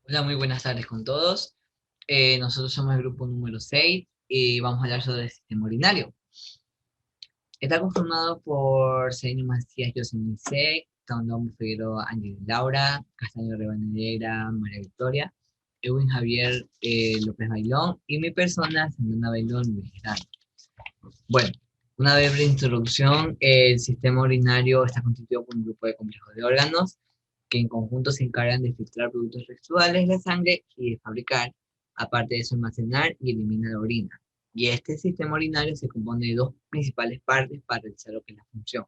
Hola, muy buenas tardes con todos. Nosotros somos el grupo número 6 y vamos a hablar sobre el sistema urinario. Está conformado por Sergio Macías, Jocelyn Sec, Candón Figueroa, Ángel Laura, Castaño Rivadeneira, María Victoria, Edwin Javier López Bailón y mi persona, Sandra Bailón Luis Girán. Bueno, una breve introducción. El sistema urinario está constituido por un grupo de complejos de órganos que en conjunto se encargan de filtrar productos residuales de la sangre y de fabricar, aparte de eso, almacenar y eliminar la orina. Y este sistema urinario se compone de dos principales partes para realizar lo que es la función.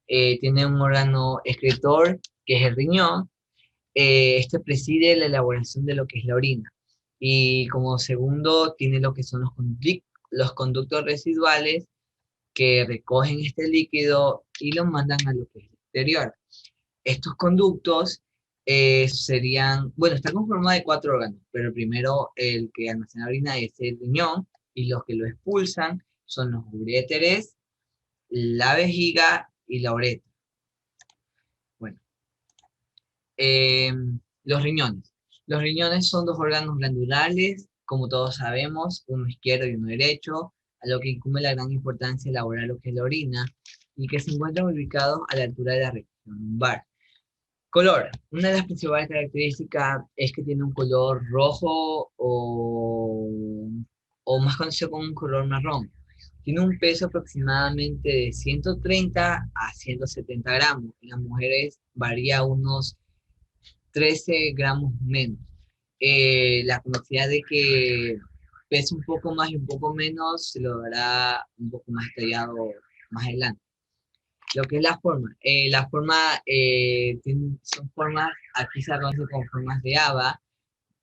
Tiene un órgano excretor, que es el riñón. Este preside la elaboración de lo que es la orina. Y como segundo, tiene lo que son los conductos residuales que recogen este líquido y lo mandan a lo que es el exterior. Estos conductos serían, bueno, está conformado de cuatro órganos, pero el primero, el que almacena la orina, es el riñón, y los que lo expulsan son los uréteres, la vejiga y la uretra. Bueno, eh, los riñones. Los riñones son dos órganos glandulares, como todos sabemos, uno izquierdo y uno derecho, a lo que incumbe la gran importancia de elaborar lo que es la orina, y que se encuentran ubicados a la altura de la región lumbar. Color. Una de las principales características es que tiene un color rojo o más conocido como un color marrón. Tiene un peso aproximadamente de 130 a 170 gramos. En las mujeres varía unos 13 gramos menos. La capacidad de que pese un poco más y un poco menos se lo dará un poco más detallado más adelante. Lo que es la forma son formas, aquí se conoce como formas de haba,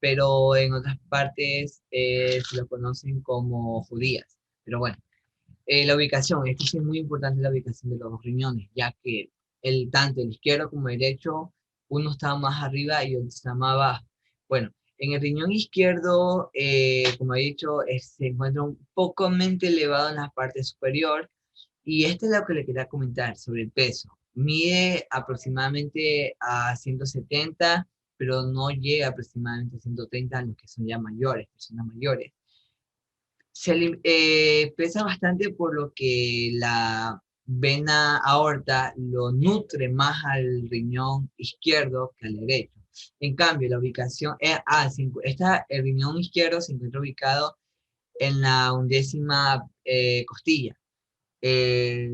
pero en otras partes se lo conocen como judías. Pero bueno, la ubicación, esto sí es muy importante, la ubicación de los riñones, ya que tanto el izquierdo como el derecho, uno está más arriba y otro está más abajo. Bueno, en el riñón izquierdo, como he dicho, se encuentra un poco elevado en la parte superior, y esto es lo que le quería comentar sobre el peso. Mide aproximadamente a 170, pero no llega aproximadamente a 130 a los que son ya mayores, personas mayores. Pesa bastante por lo que la vena aorta lo nutre más al riñón izquierdo que al derecho. En cambio, la ubicación, el riñón izquierdo se encuentra ubicado en la undécima costilla. Eh,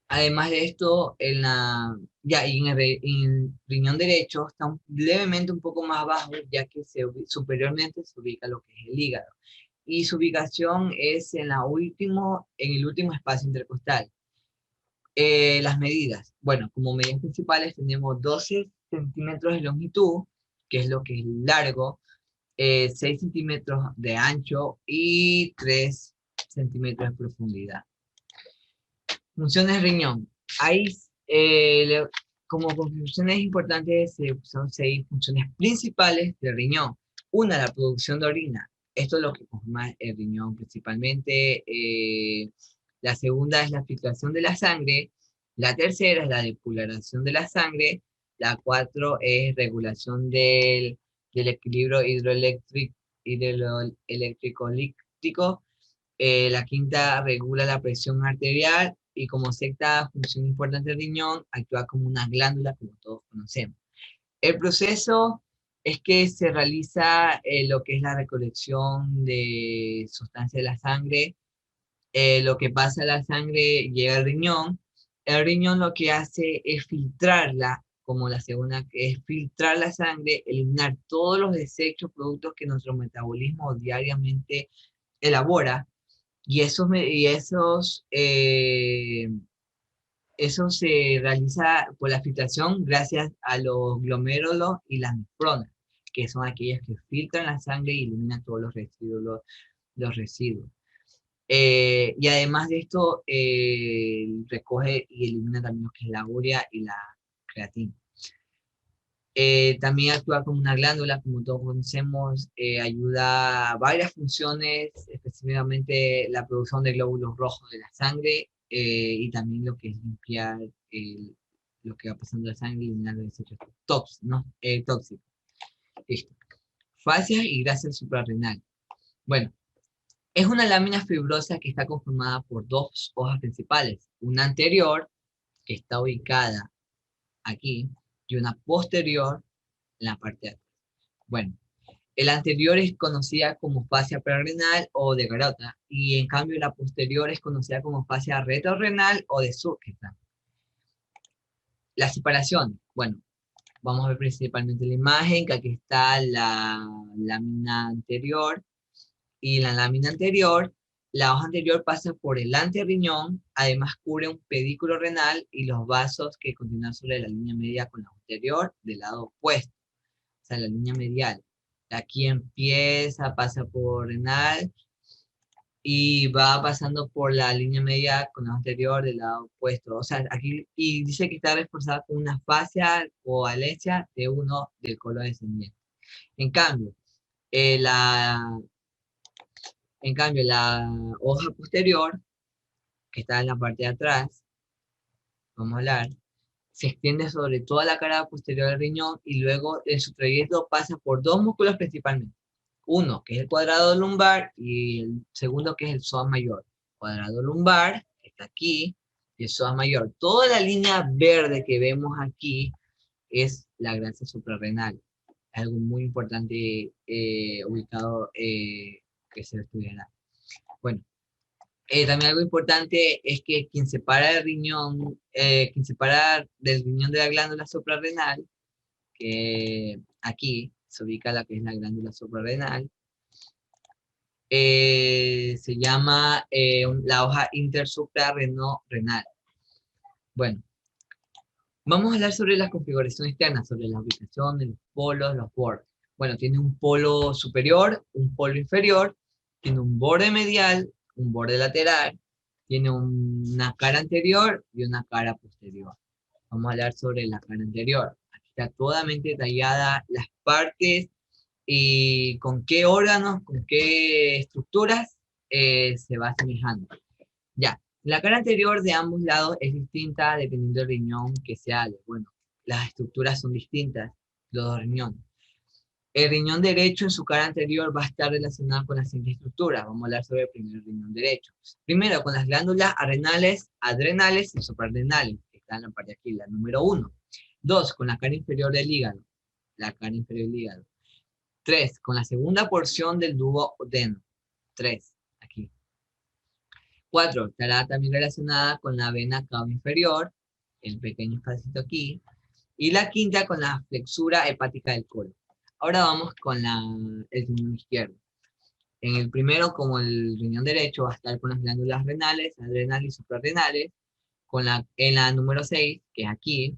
Además de esto, y en el riñón derecho está levemente un poco más abajo, ya que superiormente se ubica lo que es el hígado. Y su ubicación es en el último espacio intercostal. Las medidas. Bueno, como medidas principales tenemos 12 centímetros de longitud, que es lo que es largo, 6 centímetros de ancho y 3 centímetros de profundidad. Funciones del riñón. Hay, como funciones importantes, son 6 funciones principales del riñón. Una, la producción de orina. Esto es lo que conforma el riñón principalmente. La segunda es la filtración de la sangre. La tercera es la depuración de la sangre. La cuatro es regulación del equilibrio hidroeléctrico líptico. La quinta regula la presión arterial y como sexta función importante del riñón, actúa como una glándula como todos conocemos. El proceso es que se realiza lo que es la recolección de sustancias de la sangre. Lo que pasa a la sangre llega al riñón. El riñón lo que hace es filtrarla, como la segunda, que es filtrar la sangre, eliminar todos los desechos, productos que nuestro metabolismo diariamente elabora, y eso se realiza por la filtración gracias a los glomérulos y las nefronas, que son aquellas que filtran la sangre y eliminan todos los residuos. Y además de esto, recoge y elimina también lo que es la urea y la creatina. También actúa como una glándula, como todos conocemos, ayuda a varias funciones, específicamente la producción de glóbulos rojos de la sangre, y también lo que es limpiar lo que va pasando en la sangre y eliminar los desechos tóxicos, ¿no? Tóxicos. Listo. Fascias y grasa suprarrenal. Bueno, es una lámina fibrosa que está conformada por dos hojas principales. Una anterior, que está ubicada aquí, y una posterior en la parte de atrás. Bueno, el anterior es conocida como fascia prerrenal o de garota, y en cambio la posterior es conocida como fascia retrorrenal o de Zurkheim. La separación, bueno, vamos a ver principalmente la imagen, que aquí está la lámina anterior, y la lámina anterior, la hoja anterior pasa por el anterriñón, además cubre un pedículo renal y los vasos que continúan sobre la línea media con la anterior del lado opuesto, o sea, la línea medial. Aquí empieza, pasa por renal y va pasando por la línea media con la anterior del lado opuesto. O sea, aquí, y dice que está reforzada con una fascia o alesia de uno del colon descendiente. En cambio, eh, la, la hoja posterior, que está en la parte de atrás, vamos a hablar, se extiende sobre toda la cara posterior del riñón y luego en su trayecto pasa por dos músculos principalmente. Uno, que es el cuadrado lumbar, y el segundo, que es el psoas mayor. Cuadrado lumbar, está aquí, y el psoas mayor. Toda la línea verde que vemos aquí es la grasa suprarrenal. Es algo muy importante ubicado que se estudiará. Bueno, también algo importante es que quien separa el riñón, quien separa del riñón de la glándula suprarrenal, que aquí se ubica la que es la glándula suprarrenal, se llama la hoja intersuprarrenal. Bueno, vamos a hablar sobre la configuración externa, sobre la ubicación de los polos, los bordes. Bueno, tiene un polo superior, un polo inferior, tiene un borde medial, un borde lateral, tiene una cara anterior y una cara posterior. Vamos a hablar sobre la cara anterior. Aquí está totalmente detallada las partes y con qué órganos, con qué estructuras se va asemejando. Ya, la cara anterior de ambos lados es distinta dependiendo del riñón que se hable. Bueno, las estructuras son distintas, los dos riñones. El riñón derecho en su cara anterior va a estar relacionado con las siguientes estructuras. Vamos a hablar sobre el primer riñón derecho. Primero, con las glándulas adrenales y suprarrenales, que están en la parte de aquí, la número 1. 2, con la cara inferior del hígado, la cara inferior del hígado. 3, con la segunda porción del duodeno. 3, aquí. 4, estará también relacionada con la vena cava inferior, el pequeño espacito aquí. Y la quinta con la flexura hepática del colon. Ahora vamos con el riñón izquierdo. En el primero, como el riñón derecho, va a estar con las glándulas renales, adrenales y suprarrenales. En la número 6, que es aquí,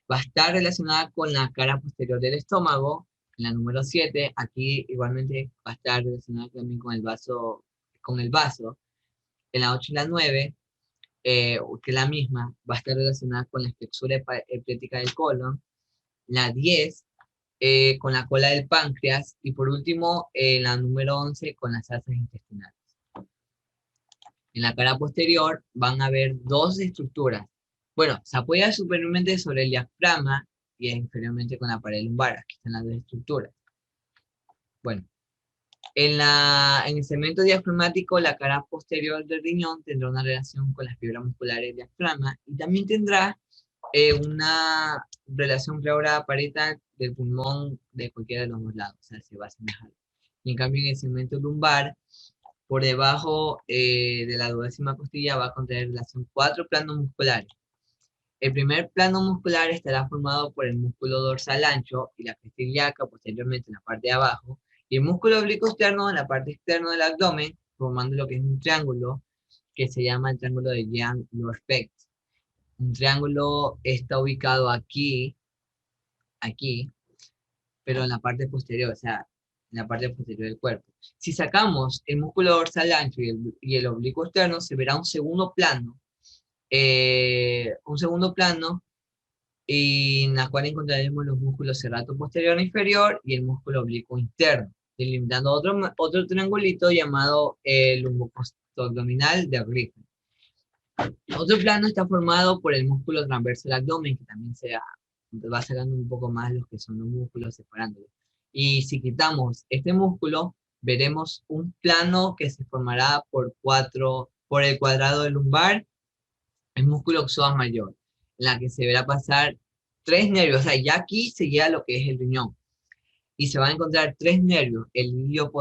va a estar relacionada con la cara posterior del estómago. En la número 7, aquí igualmente va a estar relacionada también con el vaso, En la 8 y la 9, que es la misma, va a estar relacionada con la flexura hepática del colon. La 10, con la cola del páncreas. Y por último, la número 11, con las asas intestinales. En la cara posterior van a haber dos estructuras. Bueno, se apoya superiormente sobre el diafragma y inferiormente con la pared lumbar. Aquí están las dos estructuras. Bueno, en el segmento diafragmático, la cara posterior del riñón tendrá una relación con las fibras musculares del diafragma y también tendrá una relación pleura parietal del pulmón de cualquiera de los dos lados, o sea, se va a asemejar. Y en cambio, en el segmento lumbar, por debajo de la 12ª costilla va a contener relación 4 planos musculares. El primer plano muscular estará formado por el músculo dorsal ancho y la cresta ilíaca posteriormente en la parte de abajo, y el músculo oblicuo externo en la parte externa del abdomen, formando lo que es un triángulo que se llama el triángulo de Young-Lorspech. Un triángulo está ubicado aquí, pero en la parte posterior, o sea, en la parte posterior del cuerpo. Si sacamos el músculo dorsal ancho y el oblicuo externo, se verá un segundo plano en la cual encontraremos los músculos serrato posterior e inferior y el músculo oblicuo interno, delimitando otro triangulito llamado el lumbocostoabdominal de Griffin. Otro plano está formado por el músculo transverso del abdomen, que también va sacando un poco más los que son los músculos, separándolos. Y si quitamos este músculo, veremos un plano que se formará por el cuadrado del lumbar, el músculo psoas mayor, en la que se verá pasar tres nervios. O sea, ya aquí se llega a lo que es el riñón. Y se van a encontrar tres nervios, el hilio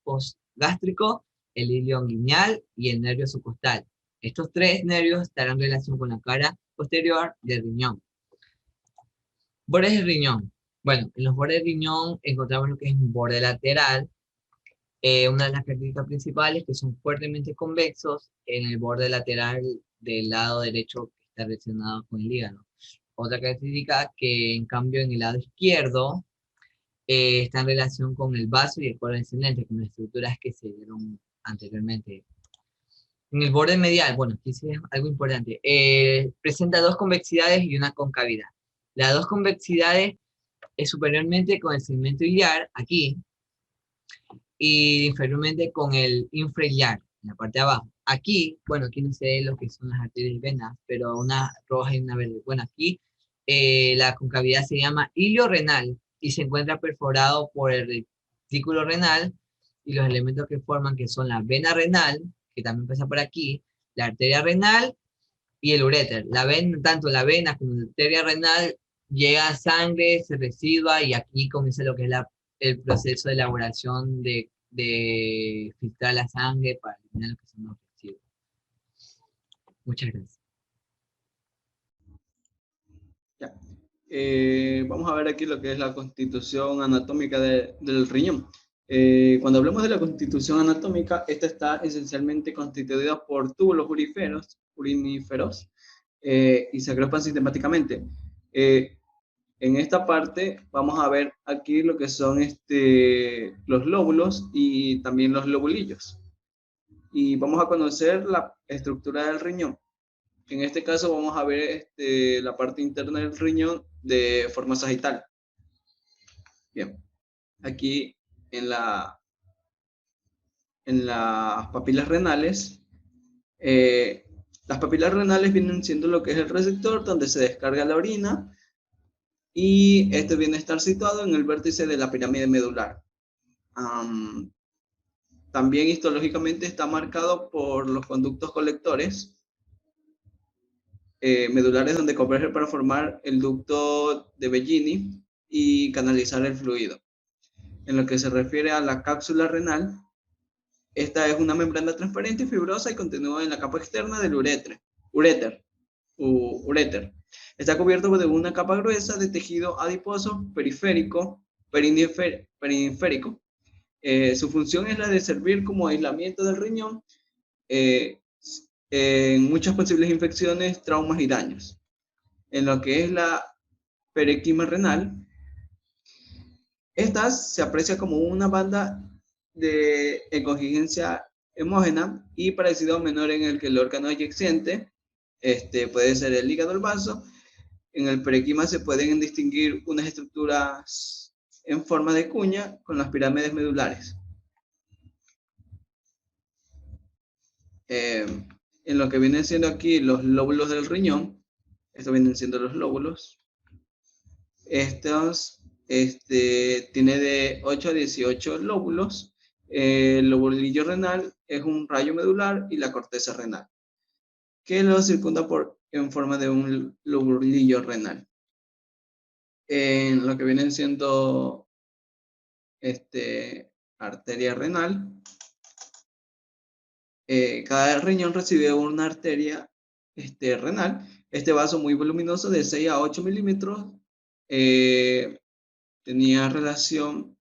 postgástrico, el hilio inguinal y el nervio subcostal. Estos tres nervios estarán en relación con la cara posterior del riñón. Bordes del riñón. Bueno, en los bordes del riñón encontramos lo que es un borde lateral. Una de las características principales que son fuertemente convexos en el borde lateral del lado derecho que está relacionado con el hígado. Otra característica que en cambio en el lado izquierdo está en relación con el vaso y el colon descendente, con las estructuras que se vieron anteriormente. En el borde medial, bueno, aquí sí es algo importante, presenta dos convexidades y una concavidad. Las dos convexidades es superiormente con el segmento iliar, aquí, y inferiormente con el infrailiar, en la parte de abajo. Aquí, bueno, aquí no se ve lo que son las arterias y venas, pero una roja y una verde. Bueno, aquí la concavidad se llama hilio renal y se encuentra perforado por el retículo renal y los elementos que forman, que son la vena renal, que también pasa por aquí, la arteria renal y el uréter. Tanto la vena como la arteria renal llega sangre, se residua y aquí comienza lo que es el proceso de elaboración de filtrar la sangre para eliminar lo que son los residuos. Muchas gracias. Ya. Vamos a ver aquí lo que es la constitución anatómica del riñón. Cuando hablamos de la constitución anatómica, esta está esencialmente constituida por túbulos uriníferos y se agrupan sistemáticamente. En esta parte vamos a ver aquí lo que son los lóbulos y también los lobulillos. Y vamos a conocer la estructura del riñón. En este caso vamos a ver la parte interna del riñón de forma sagital. Bien, aquí en las papilas renales, las papilas renales vienen siendo lo que es el receptor donde se descarga la orina y este viene a estar situado en el vértice de la pirámide medular. También histológicamente está marcado por los conductos colectores medulares donde convergen para formar el ducto de Bellini y canalizar el fluido. En lo que se refiere a la cápsula renal, esta es una membrana transparente y fibrosa y continúa en la capa externa del uréter. Está cubierto de una capa gruesa de tejido adiposo periférico. Su función es la de servir como aislamiento del riñón en muchas posibles infecciones, traumas y daños. En lo que es la parénquima renal, esta se aprecia como una banda de congigencia hemógena y parecido menor en el que el órgano adyacente puede ser el hígado o el vaso. En el parénquima se pueden distinguir unas estructuras en forma de cuña con las pirámides medulares. En lo que vienen siendo aquí los lóbulos del riñón, estos vienen siendo los lóbulos. Estos tiene de 8 a 18 lóbulos. El lobulillo renal es un rayo medular y la corteza renal, que lo circunda en forma de un lobulillo renal. En lo que vienen siendo arteria renal, cada riñón recibe una arteria renal. Este vaso muy voluminoso de 6 a 8 milímetros tenía relación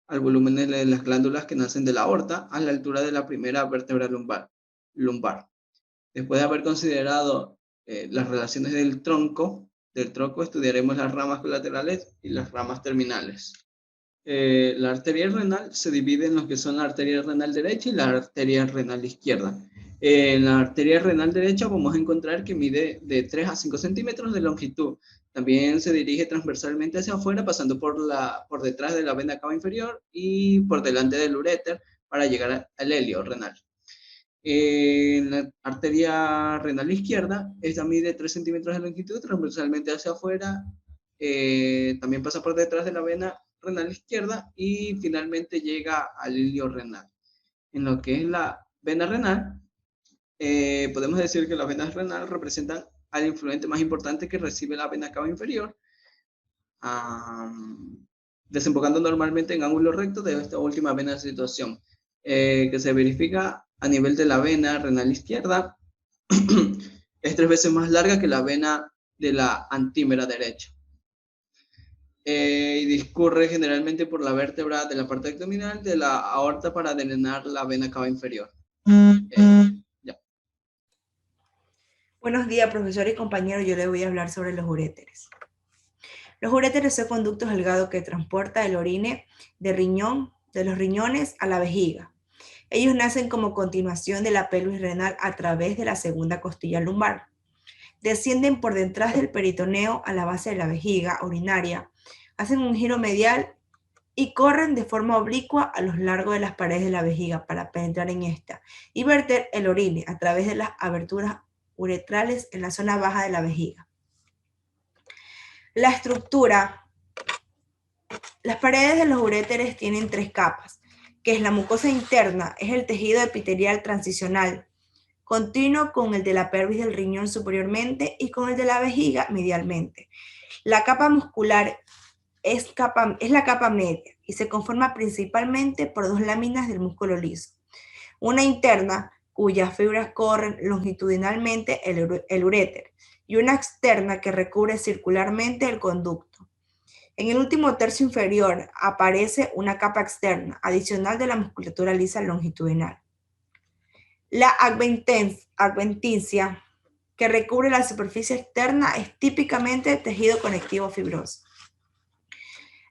al volumen de las glándulas que nacen de la aorta a la altura de la primera vértebra lumbar. Después de haber considerado las relaciones del tronco estudiaremos las ramas colaterales y las ramas terminales. La arteria renal se divide en lo que son la arteria renal derecha y la arteria renal izquierda. En la arteria renal derecha vamos a encontrar que mide de 3 a 5 centímetros de longitud. También se dirige transversalmente hacia afuera, pasando por detrás de la vena cava inferior y por delante del uréter para llegar al helio renal. En la arteria renal izquierda, esta mide 3 centímetros de longitud transversalmente hacia afuera también pasa por detrás de la vena renal izquierda y finalmente llega al hilio renal. En lo que es la vena renal, podemos decir que las venas renales representan al influente más importante que recibe la vena cava inferior, desembocando normalmente en ángulo recto de esta última vena de situación, que se verifica a nivel de la vena renal izquierda. Es 3 veces más larga que la vena de la antímera derecha. Y discurre generalmente por la vértebra de la parte abdominal de la aorta para drenar la vena cava inferior. Ya. Buenos días, profesor y compañero. Yo le voy a hablar sobre los uréteres. Los uréteres son conductos delgados que transportan el orine de los riñones a la vejiga. Ellos nacen como continuación de la pelvis renal a través de la segunda costilla lumbar. Descienden por detrás del peritoneo a la base de la vejiga urinaria, hacen un giro medial y corren de forma oblicua a lo largo de las paredes de la vejiga para penetrar en esta y verter el orine a través de las aberturas uretrales en la zona baja de la vejiga. La estructura. Las paredes de los uréteres tienen 3 capas, que es la mucosa interna, es el tejido epitelial transicional, continuo con el de la pelvis del riñón superiormente y con el de la vejiga medialmente. La capa muscular es la capa media y se conforma principalmente por 2 láminas del músculo liso. Una interna, cuyas fibras corren longitudinalmente el uréter, y una externa que recubre circularmente el conducto. En el último tercio inferior aparece una capa externa, adicional de la musculatura lisa longitudinal. La adventicia, que recubre la superficie externa, es típicamente tejido conectivo fibroso.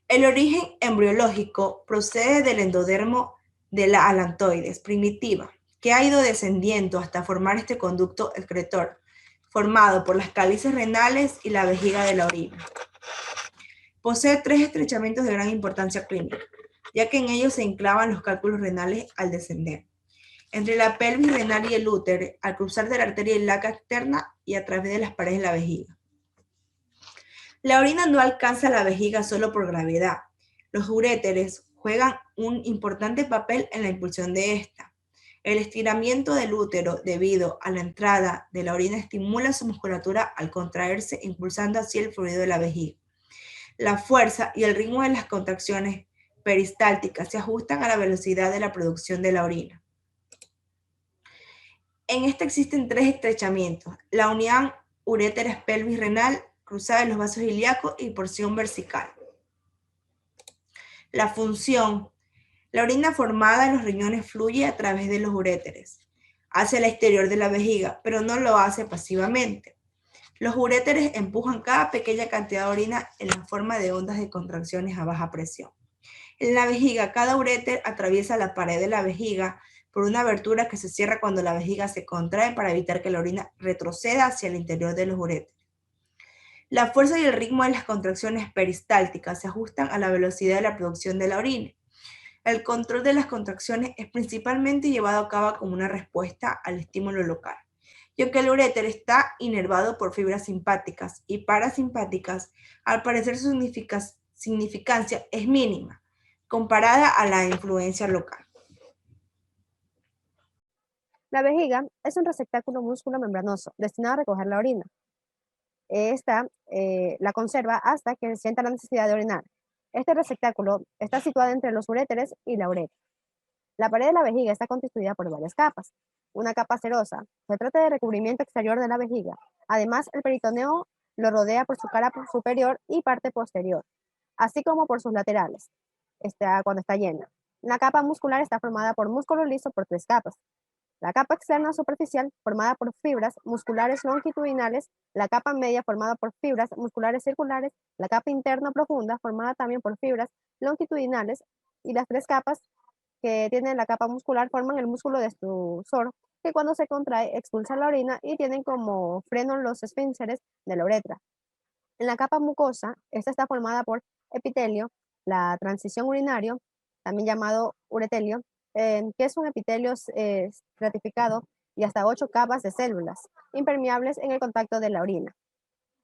El origen embriológico procede del endodermo de la alantoides primitiva, que ha ido descendiendo hasta formar este conducto excretor, formado por las cálices renales y la vejiga de la orina. Posee 3 estrechamientos de gran importancia clínica, ya que en ellos se enclavan los cálculos renales al descender. Entre la pelvis renal y el útero, al cruzar de la arteria ilíaca externa y a través de las paredes de la vejiga. La orina no alcanza la vejiga solo por gravedad. Los uréteres juegan un importante papel en la impulsión de esta. El estiramiento del útero debido a la entrada de la orina estimula su musculatura al contraerse, impulsando así el fluido de la vejiga. La fuerza y el ritmo de las contracciones peristálticas se ajustan a la velocidad de la producción de la orina. En esta existen 3 estrechamientos: la unión uréteres-pelvis renal, cruzada de los vasos ilíacos y porción versical. La función. La orina formada en los riñones fluye a través de los uréteres hacia el exterior de la vejiga, pero no lo hace pasivamente. Los uréteres empujan cada pequeña cantidad de orina en la forma de ondas de contracciones a baja presión. En la vejiga, cada uréter atraviesa la pared de la vejiga por una abertura que se cierra cuando la vejiga se contrae para evitar que la orina retroceda hacia el interior de los uréteres. La fuerza y el ritmo de las contracciones peristálticas se ajustan a la velocidad de la producción de la orina. El control de las contracciones es principalmente llevado a cabo como una respuesta al estímulo local. Y aunque el uréter está inervado por fibras simpáticas y parasimpáticas, al parecer su significancia es mínima, comparada a la influencia local. La vejiga es un receptáculo músculo membranoso destinado a recoger la orina. Esta la conserva hasta que sienta la necesidad de orinar. Este receptáculo está situado entre los uréteres y la uretra. La pared de la vejiga está constituida por varias capas. Una capa serosa se trata de recubrimiento exterior de la vejiga. Además, el peritoneo lo rodea por su cara superior y parte posterior, así como por sus laterales, cuando está llena. La capa muscular está formada por músculo liso por 3 capas. La capa externa superficial, formada por fibras musculares longitudinales, la capa media formada por fibras musculares circulares, la capa interna profunda formada también por fibras longitudinales, y las 3 capas que tienen la capa muscular forman el músculo extrusor, que cuando se contrae expulsa la orina y tienen como freno los esfínteres de la uretra. En la capa mucosa, esta está formada por epitelio, la transición urinario, también llamado uretelio, que es un epitelio estratificado y hasta 8 capas de células impermeables en el contacto de la orina.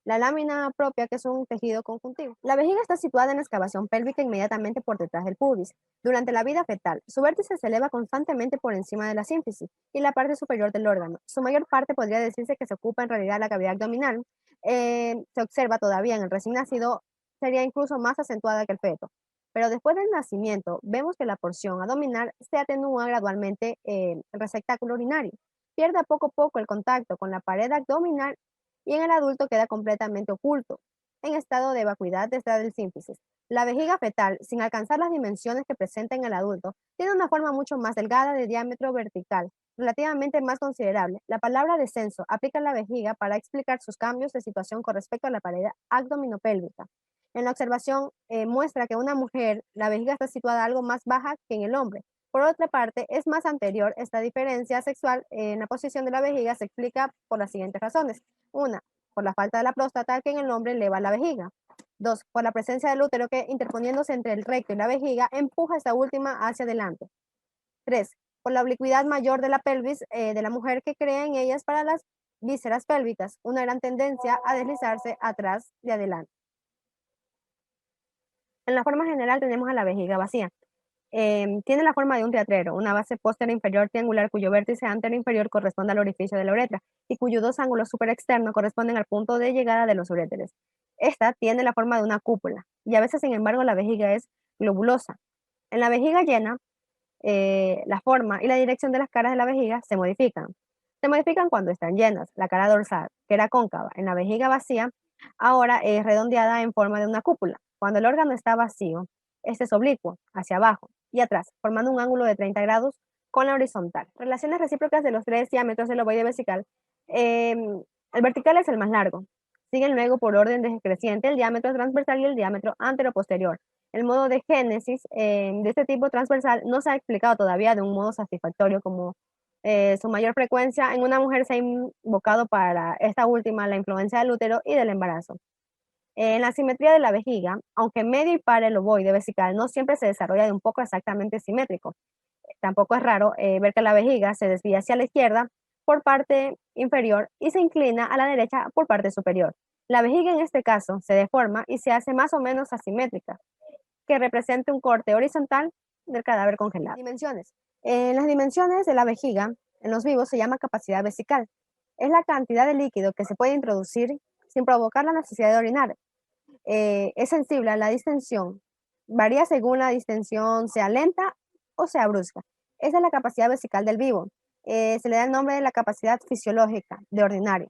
la lámina propia, que es un tejido conjuntivo. La vejiga está situada en la excavación pélvica inmediatamente por detrás del pubis. Durante la vida fetal, su vértice se eleva constantemente por encima de la sínfisis y la parte superior del órgano. Su mayor parte podría decirse que se ocupa en realidad la cavidad abdominal. Se observa todavía en el recién nacido, sería incluso más acentuada que el feto. Pero después del nacimiento, vemos que la porción abdominal se atenúa gradualmente el receptáculo urinario. Pierde a poco el contacto con la pared abdominal y en el adulto queda completamente oculto, en estado de vacuidad desde el sínfisis. La vejiga fetal, sin alcanzar las dimensiones que presenta en el adulto, tiene una forma mucho más delgada de diámetro vertical, relativamente más considerable. La palabra descenso aplica a la vejiga para explicar sus cambios de situación con respecto a la pared abdominopélvica. En la observación muestra que una mujer, la vejiga está situada algo más baja que en el hombre. Por otra parte, es más anterior. Esta diferencia sexual en la posición de la vejiga se explica por las siguientes razones. Una, por la falta de la próstata que en el hombre eleva la vejiga. Dos, por la presencia del útero que, interponiéndose entre el recto y la vejiga, empuja esta última hacia adelante. Tres, por la oblicuidad mayor de la pelvis de la mujer que crea en ellas para las vísceras pélvicas, una gran tendencia a deslizarse atrás y adelante. En la forma general tenemos a la vejiga vacía. Tiene la forma de un teatrero, una base póstera inferior triangular cuyo vértice anterior inferior corresponde al orificio de la uretra y cuyos dos ángulos superexternos corresponden al punto de llegada de los uréteres. Esta tiene la forma de una cúpula y a veces, sin embargo, la vejiga es globulosa. En la vejiga llena, la forma y la dirección de las caras de la vejiga se modifican. Se modifican cuando están llenas. La cara dorsal, que era cóncava en la vejiga vacía, ahora es redondeada en forma de una cúpula. Cuando el órgano está vacío, este es oblicuo, hacia abajo y atrás, formando un ángulo de 30 grados con la horizontal. Relaciones recíprocas de los tres diámetros del ovoide vesical. El vertical es el más largo. Siguen luego por orden decreciente el diámetro transversal y el diámetro anteroposterior. El modo de génesis de este tipo transversal no se ha explicado todavía de un modo satisfactorio, como su mayor frecuencia en una mujer se ha invocado para esta última la influencia del útero y del embarazo. En la simetría de la vejiga, aunque medio y par el ovoide vesical no siempre se desarrolla de un poco exactamente simétrico. Tampoco es raro ver que la vejiga se desvía hacia la izquierda por parte inferior y se inclina a la derecha por parte superior. La vejiga en este caso se deforma y se hace más o menos asimétrica, que represente un corte horizontal del cadáver congelado. Dimensiones. En las dimensiones de la vejiga, en los vivos se llama capacidad vesical. Es la cantidad de líquido que se puede introducir sin provocar la necesidad de orinar. Es sensible a la distensión. Varía según la distensión sea lenta o sea brusca. Esa es la capacidad vesical del vivo. Se le da el nombre de la capacidad fisiológica de ordinario.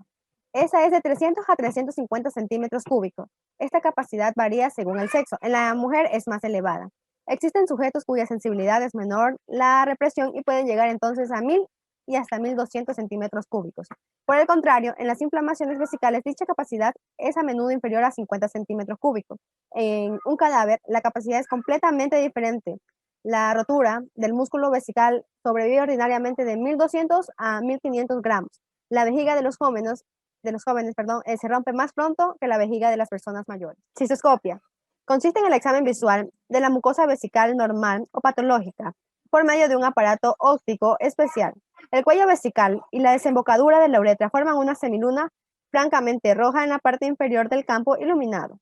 Esa es de 300 a 350 centímetros cúbicos. Esta capacidad varía según el sexo. En la mujer es más elevada. Existen sujetos cuya sensibilidad es menor la represión y pueden llegar entonces a 1000 y hasta 1200 centímetros cúbicos. Por el contrario, en las inflamaciones vesicales dicha capacidad es a menudo inferior a 50 centímetros cúbicos. En un cadáver la capacidad es completamente diferente. La rotura del músculo vesical sobrevive ordinariamente de 1200 a 1500 gramos. La vejiga de los jóvenes, se rompe más pronto que la vejiga de las personas mayores. Cistoscopia. Consiste en el examen visual de la mucosa vesical normal o patológica por medio de un aparato óptico especial. El cuello vesical y la desembocadura de la uretra forman una semiluna francamente roja en la parte inferior del campo iluminado.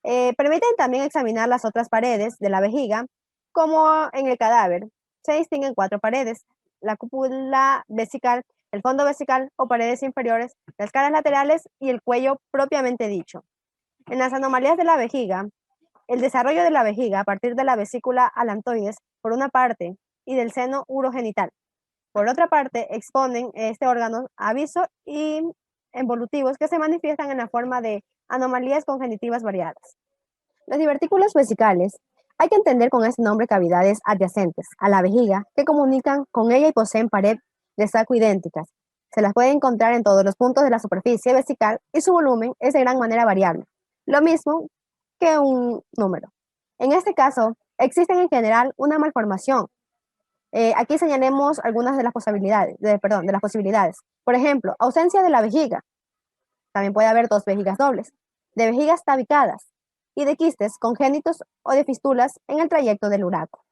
Permiten también examinar las otras paredes de la vejiga, como en el cadáver. Se distinguen 4 paredes: la cúpula vesical, el fondo vesical o paredes inferiores, las caras laterales y el cuello propiamente dicho. En las anomalías de la vejiga, el desarrollo de la vejiga a partir de la vesícula alantoides, por una parte, y del seno urogenital, por otra parte, exponen este órgano a avisos y involutivos que se manifiestan en la forma de anomalías congenitivas variadas. Los divertículos vesicales hay que entender con este nombre cavidades adyacentes a la vejiga que comunican con ella y poseen pared de saco idénticas. Se las puede encontrar en todos los puntos de la superficie vesical y su volumen es de gran manera variable, lo mismo que un número. En este caso, existen en general una malformación. Aquí señalemos algunas de las posibilidades. Por ejemplo, ausencia de la vejiga. También puede haber 2 vejigas dobles, de vejigas tabicadas y de quistes congénitos o de fístulas en el trayecto del uraco.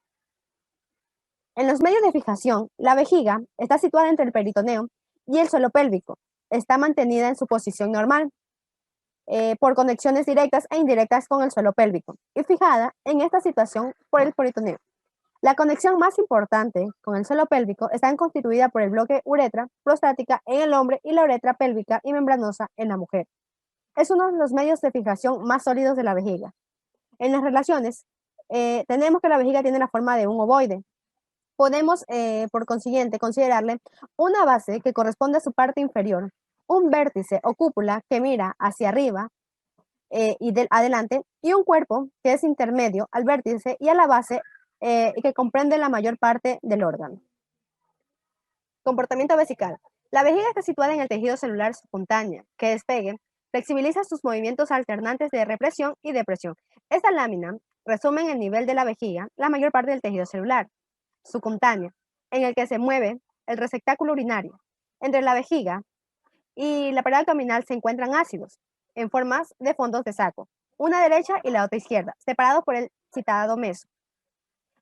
En los medios de fijación, la vejiga está situada entre el peritoneo y el suelo pélvico. Está mantenida en su posición normal. por conexiones directas e indirectas con el suelo pélvico y fijada en esta situación por el peritoneo. La conexión más importante con el suelo pélvico está constituida por el bloque uretra prostática en el hombre y la uretra pélvica y membranosa en la mujer. Es uno de los medios de fijación más sólidos de la vejiga. En las relaciones, tenemos que la vejiga tiene la forma de un ovoide. Podemos, por consiguiente, considerarle una base que corresponde a su parte inferior, un vértice o cúpula que mira hacia arriba y adelante, y un cuerpo que es intermedio al vértice y a la base y que comprende la mayor parte del órgano. Comportamiento vesical. La vejiga está situada en el tejido celular subcutáneo, que despegue, flexibiliza sus movimientos alternantes de represión y depresión. Esta lámina resume en el nivel de la vejiga la mayor parte del tejido celular subcutáneo, en el que se mueve el receptáculo urinario. Entre la vejiga y la pared abdominal se encuentran ácidos, en formas de fondos de saco, una derecha y la otra izquierda, separados por el citado meso.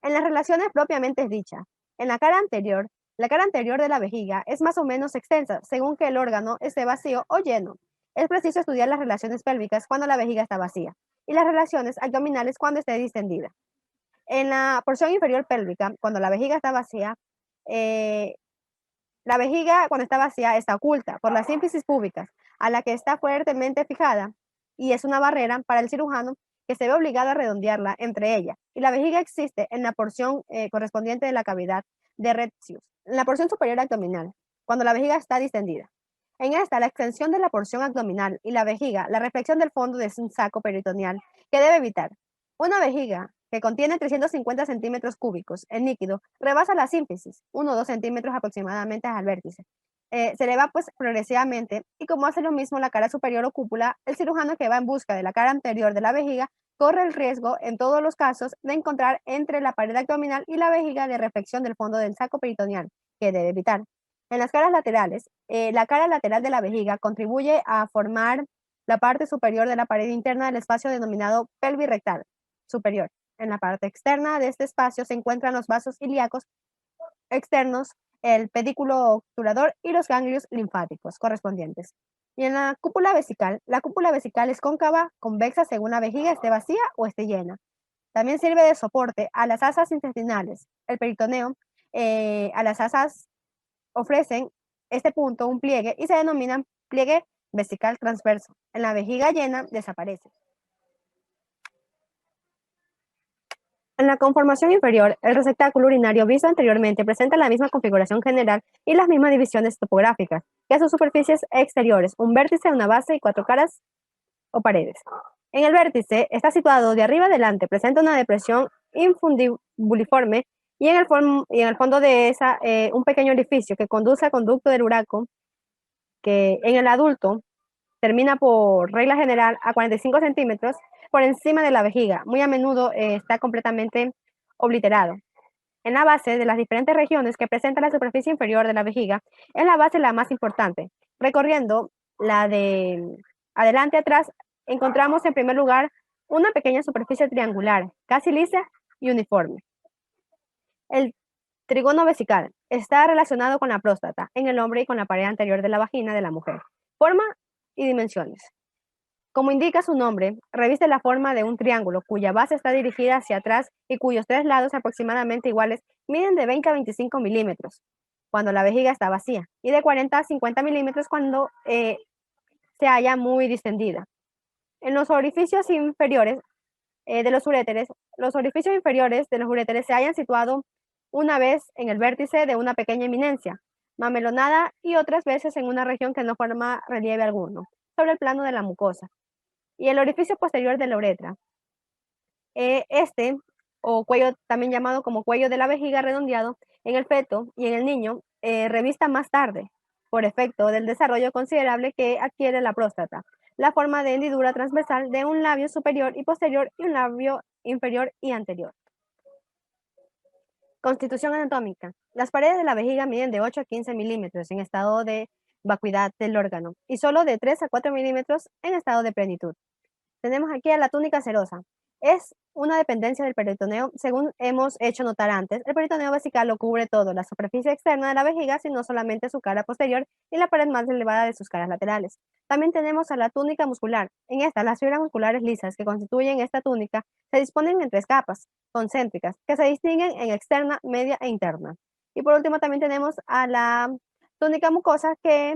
En las relaciones propiamente dichas, en la cara anterior de la vejiga es más o menos extensa, según que el órgano esté vacío o lleno. Es preciso estudiar las relaciones pélvicas cuando la vejiga está vacía y las relaciones abdominales cuando esté distendida. En la porción inferior pélvica, cuando la vejiga está vacía, la vejiga cuando está vacía está oculta por las sínfisis púbicas, a la que está fuertemente fijada y es una barrera para el cirujano que se ve obligado a redondearla entre ella. Y la vejiga existe en la porción correspondiente de la cavidad de Retzius, en la porción superior abdominal, cuando la vejiga está distendida. En esta, la extensión de la porción abdominal y la vejiga, la reflexión del fondo de un saco peritoneal que debe evitar. Una vejiga que contiene 350 centímetros cúbicos en líquido rebasa la sínfisis, 1 o 2 centímetros aproximadamente al vértice. Se eleva pues progresivamente y como hace lo mismo la cara superior o cúpula, el cirujano que va en busca de la cara anterior de la vejiga corre el riesgo en todos los casos de encontrar entre la pared abdominal y la vejiga de reflexión del fondo del saco peritoneal, que debe evitar. En las caras laterales, la cara lateral de la vejiga contribuye a formar la parte superior de la pared interna del espacio denominado pelvirrectal superior. En la parte externa de este espacio se encuentran los vasos ilíacos externos, el pedículo obturador y los ganglios linfáticos correspondientes. Y en la cúpula vesical es cóncava, convexa según la vejiga esté vacía o esté llena. También sirve de soporte a las asas intestinales. El peritoneo, a las asas ofrecen este punto un pliegue y se denomina pliegue vesical transverso. En la vejiga llena desaparece. En la conformación inferior, el receptáculo urinario visto anteriormente presenta la misma configuración general y las mismas divisiones topográficas que sus superficies exteriores, un vértice, una base y 4 caras o paredes. En el vértice está situado de arriba adelante, presenta una depresión infundibuliforme y en el fondo de esa un pequeño orificio que conduce al conducto del uraco, que en el adulto termina por regla general a 45 centímetros por encima de la vejiga. Muy a menudo está completamente obliterado. En la base de las diferentes regiones que presenta la superficie inferior de la vejiga, es la base la más importante. Recorriendo la de adelante a atrás, encontramos en primer lugar una pequeña superficie triangular, casi lisa y uniforme. El trígono vesical está relacionado con la próstata en el hombre y con la pared anterior de la vagina de la mujer. Forma y dimensiones. Como indica su nombre, reviste la forma de un triángulo cuya base está dirigida hacia atrás y cuyos 3 lados aproximadamente iguales miden de 20 a 25 milímetros cuando la vejiga está vacía y de 40 a 50 milímetros cuando se halla muy distendida. En los orificios inferiores de los uréteres, se hallan situados una vez en el vértice de una pequeña eminencia, mamelonada y otras veces en una región que no forma relieve alguno, sobre el plano de la mucosa. Y el orificio posterior de la uretra, o cuello también llamado como cuello de la vejiga redondeado, en el feto y en el niño, revista más tarde, por efecto del desarrollo considerable que adquiere la próstata, la forma de hendidura transversal de un labio superior y posterior y un labio inferior y anterior. Constitución anatómica. Las paredes de la vejiga miden de 8 a 15 milímetros en estado de vacuidad del órgano y solo de 3 a 4 milímetros en estado de plenitud. Tenemos aquí a la túnica serosa. Es una dependencia del peritoneo. Según hemos hecho notar antes, el peritoneo vesical lo cubre todo, la superficie externa de la vejiga, sino solamente su cara posterior y la pared más elevada de sus caras laterales. También tenemos a la túnica muscular. En esta, las fibras musculares lisas que constituyen esta túnica se disponen en 3 capas concéntricas, que se distinguen en externa, media e interna. Y por último también tenemos a la túnica mucosa, que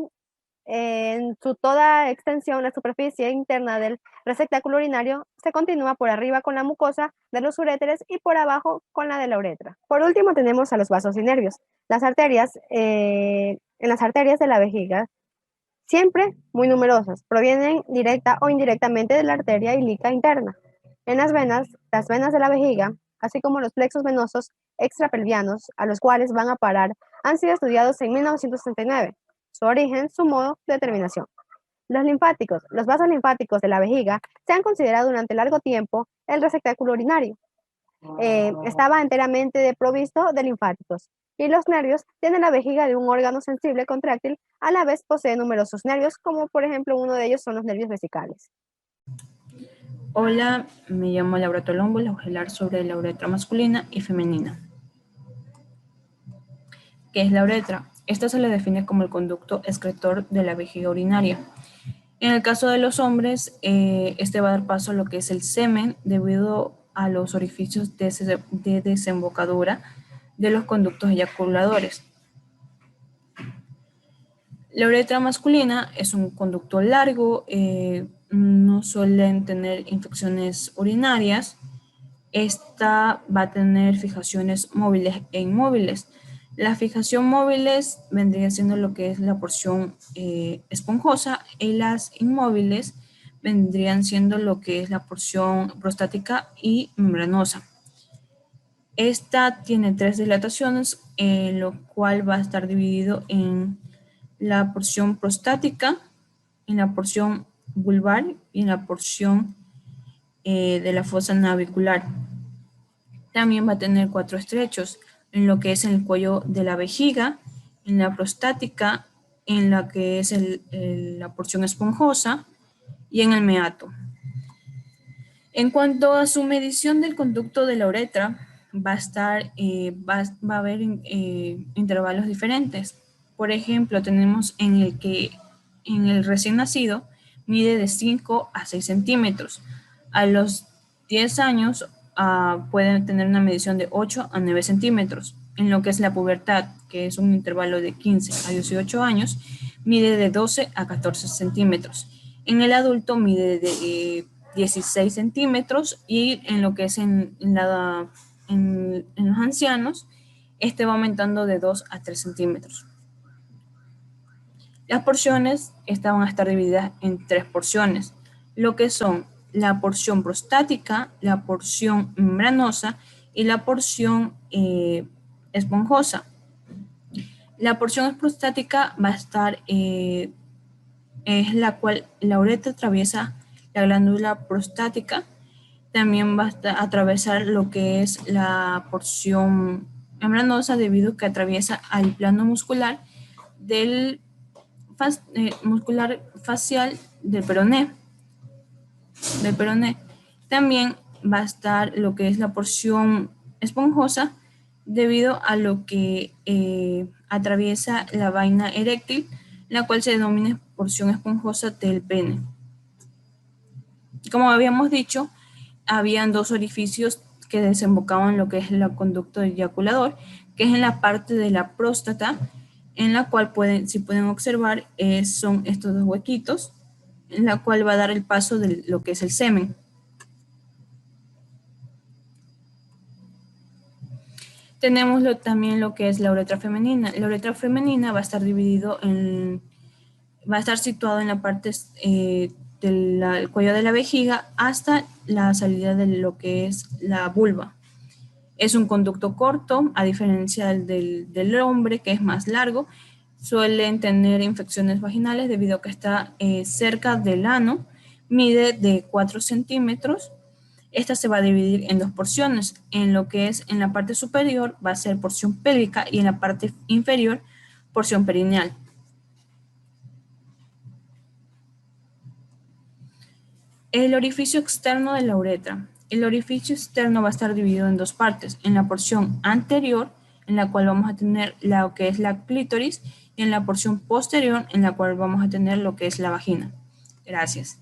en su toda extensión, la superficie interna del receptáculo urinario se continúa por arriba con la mucosa de los uréteres y por abajo con la de la uretra. Por último tenemos a los vasos y nervios. Las arterias, en las arterias de la vejiga, siempre muy numerosas, provienen directa o indirectamente de la arteria ilíaca interna. En las venas de la vejiga, así como los plexos venosos extrapelvianos a los cuales van a parar, han sido estudiados en 1969. Su origen, su modo de determinación. Los vasos linfáticos de la vejiga se han considerado durante largo tiempo el receptáculo urinario. Estaba enteramente provisto de linfáticos. Y los nervios tienen la vejiga de un órgano sensible contráctil, a la vez posee numerosos nervios, como por ejemplo uno de ellos son los nervios vesicales. Hola, me llamo Laura Tolombo, les voy a hablar sobre la uretra masculina y femenina. ¿Qué es la uretra? Esta se le define como el conducto excretor de la vejiga urinaria. En el caso de los hombres, este va a dar paso a lo que es el semen debido a los orificios de desembocadura de los conductos eyaculadores. La uretra masculina es un conducto largo, no suelen tener infecciones urinarias. Esta va a tener fijaciones móviles e inmóviles. La fijación móviles vendría siendo lo que es la porción esponjosa, y las inmóviles vendrían siendo lo que es la porción prostática y membranosa. Esta tiene 3 dilataciones, lo cual va a estar dividido en la porción prostática, en la porción vulvar y en la porción de la fosa navicular. También va a tener 4 estrechos, en lo que es el cuello de la vejiga, en la prostática, en la que es la porción esponjosa y en el meato. En cuanto a su medición del conducto de la uretra, va a haber intervalos diferentes. Por ejemplo, tenemos en el recién nacido mide de 5 a 6 centímetros. A los 10 años pueden tener una medición de 8 a 9 centímetros. En lo que es la pubertad, que es un intervalo de 15 a 18 años, mide de 12 a 14 centímetros. En el adulto mide de 16 centímetros, y en lo que es en los ancianos, este va aumentando de 2 a 3 centímetros. Las porciones van a estar divididas en 3 porciones, lo que son la porción prostática, la porción membranosa y la porción esponjosa. La porción prostática va a estar, es la cual la uretra atraviesa la glándula prostática. También va a atravesar lo que es la porción membranosa, debido a que atraviesa al plano muscular muscular facial del peroné. También va a estar lo que es la porción esponjosa, debido a lo que atraviesa la vaina eréctil, la cual se denomina porción esponjosa del pene. Como habíamos dicho, habían 2 orificios que desembocaban en lo que es el conducto eyaculador, que es en la parte de la próstata, en la cual si pueden observar, son estos 2 huequitos, en la cual va a dar el paso de lo que es el semen. Tenemos también lo que es la uretra femenina. La uretra femenina va a estar situado en la parte del cuello de la vejiga hasta la salida de lo que es la vulva. Es un conducto corto, a diferencia del hombre, que es más largo. Suelen tener infecciones vaginales debido a que está cerca del ano. Mide de 4 centímetros. Esta se va a dividir en 2 porciones. En lo que es en la parte superior va a ser porción pélvica, y en la parte inferior porción perineal. El orificio externo de la uretra. El orificio externo va a estar dividido en dos partes. En la porción anterior, en la cual vamos a tener lo que es la clítoris, y en la porción posterior, en la cual vamos a tener lo que es la vagina. Gracias.